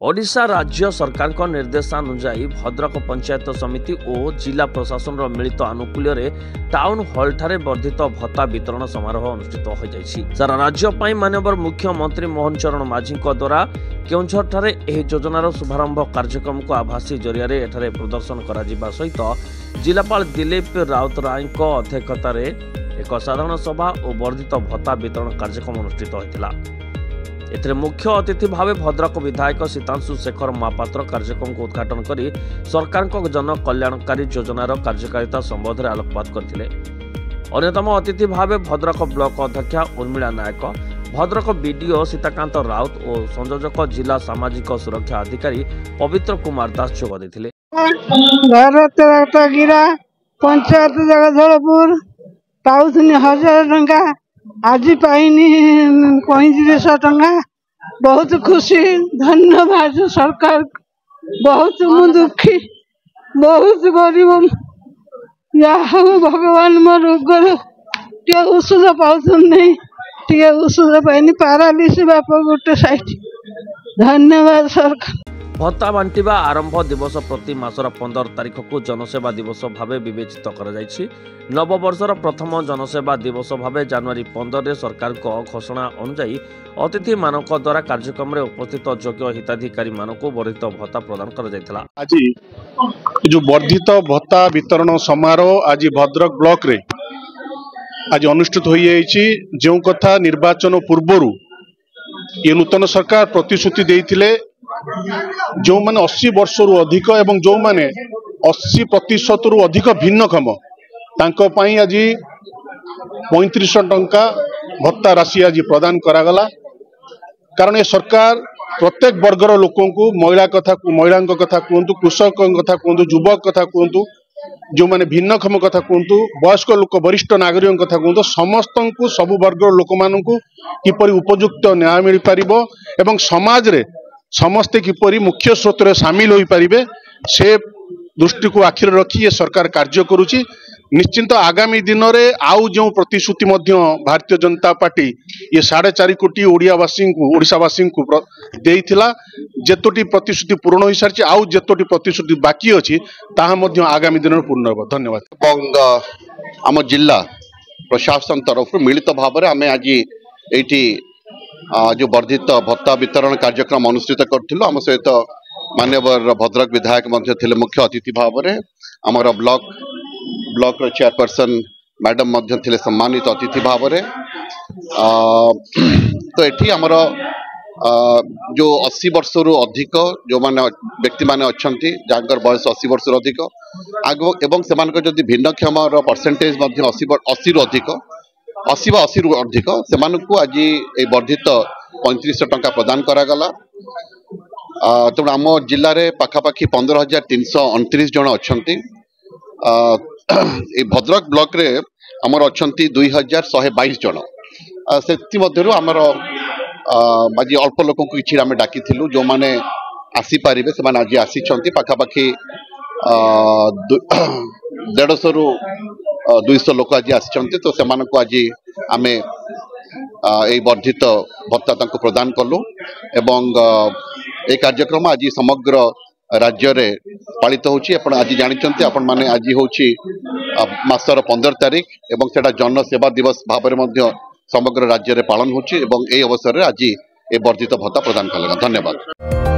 ओडिशा राज्य सरकार निर्देशानुसार भद्रक पंचायत समिति और जिला प्रशासन मिलित आनुकूल्य टाउन हॉल ठारे वर्धित भत्ता वितरण समारोह अनुष्ठित हो जाइछि। सारा राज्य पाई माननीय मुख्यमंत्री मोहन चरण माझी द्वारा केउंझर ठारे एही योजनार शुभारंभ कार्यक्रम को आभासी जरिया एठारे प्रदर्शन करा जिबा सहित जिलापाल दिलीप राउतराय अध्यक्षतार एक साधारण सभा और वर्धित भत्ता वितरण कार्यक्रम अनुष्ठित होइतिला। एथिरे मुख्य अतिथि भावे भद्रक विधायक सीतांशु शेखर महापात्र कार्यक्रम को उद्घाटन करी सरकार जन कल्याणकारी योजनार कार्यकारिता संबंध में आलोकपात करथिले। अन्यतम अतिथि भावे भद्रक ब्लॉक अध्यक्षा उर्मिला नायक, भद्रक बीडीओ सीताकांत राउत और संयोजक जिला सामाजिक सुरक्षा अधिकारी पवित्र कुमार दास जोग देथिले। पंचायत जगधलपुर पाउथनी 1000 टंका आज पाइनी 3500 टंका। बहुत खुशी, धन्यवाद सरकार। बहुत दुखी, बहुत गरीब या भगवान मो रोगर टे औषध पाउन नहीं, टे औषध पाइनी पारालिस बाप गोटे साइड। धन्यवाद सरकार। भत्ता बांटिबा आरंभ दिवस प्रति मासर 15 तारिख को जनसेवा दिवस भावे विवेचित करा जायछि। नववर्षर प्रथम जनसेवा दिवस भावे जनवरी 15 रे सरकार को घोषणा अनुसार अतिथि मानक द्वारा कार्यक्रम रे उपस्थित योग्य हिताधिकारी मानको वर्धित भत्ता प्रदान करा जायथिला। आज जो वर्धित भत्ता वितरण समारोह आज भद्रक ब्लॉक रे आज अनुष्ठित होई जायछि। जो कथा निर्वाचन पूर्वरु ये नूतन सरकार प्रतिश्रुति देइथिले, जो माने 80 वर्ष रु अधिक एवं जो माने 80% रु अधिक भिन्नक्षम तांको पाई आज 3500 टंका भत्ता राशि आज प्रदान करागला। कारण ये सरकार प्रत्येक वर्गर लोकों को महिला कथा कहतु, कृषक कथा कहतु, युवक कथा कहतु, जो माने भिन्नक्षम कथा कहतु, वयस्क लोक वरिष्ठ नागरिक कथा कहतु, समस्त को सबु वर्गर लोक मानू किपरि उपयुक्त न्याय मिल पारिबो एवं समाज रे समस्ते किपरि मुख्य स्रोत रे शामिल होई पारिबे से दृष्टि को आखिर रखी ये सरकार कार्य करुची। निश्चिंत आगामी दिन में आउ जो प्रतिश्रुति मध्य भारतीय जनता पार्टी ये 4.5 कोटी ओडिशावासी को देइथिला, जेतोटी प्रतिश्रुति पूर्ण हो सारी, आउ जेतोटी प्रतिश्रुति बाकी अछि ताहा मध्य आगामी दिन में पूर्ण हो। धन्यवाद। आम जिला प्रशासन तरफ मिलित भाव में आम आज एठी जो वर्धित भत्ता वितरण कार्यक्रम अनुष्ठित करूँ। आम सहित माननीय भद्रक विधायक थे मुख्य अतिथि भाव में, आमर ब्लॉक चेयरपर्सन मैडम थे सम्मानित अतिथि भाव में। तो एठी आमर जो 80 वर्ष रु अधिक जो माने व्यक्ति माने अच्छी जहाँकर बयस 80 वर्ष रु अधिक एवं से भिन्नक्षम परसेंटेज 80 रु अधिक 80 रु अधिक से आज ये वर्धित 3500 टंका प्रदान करागला। तेणु आम जिले में पाखापाखि 15,329 जन अच्छा। भद्रक ब्लॉक रे आमर अच्छा 2,122 जन। से आमर आज अल्प लोक किसी आम डाकी जो मैंने आसीपारे से आज आसी पाखापाखि 150 रु 200 लोक आज आसी। तो से आज आम ये वर्धित भत्ता प्रदान कलु एवं ये कार्यक्रम आज समग्र राज्य रे पालित होची। आपण आज जानिचंती आपण माने आज होची मासर 15 तारिख एवं सेटा जन सेवा दिवस भाव में समग्र राज्य रे पालन होची एवं ए अवसर रे आज ये वर्धित भत्ता प्रदान कला। धन्यवाद।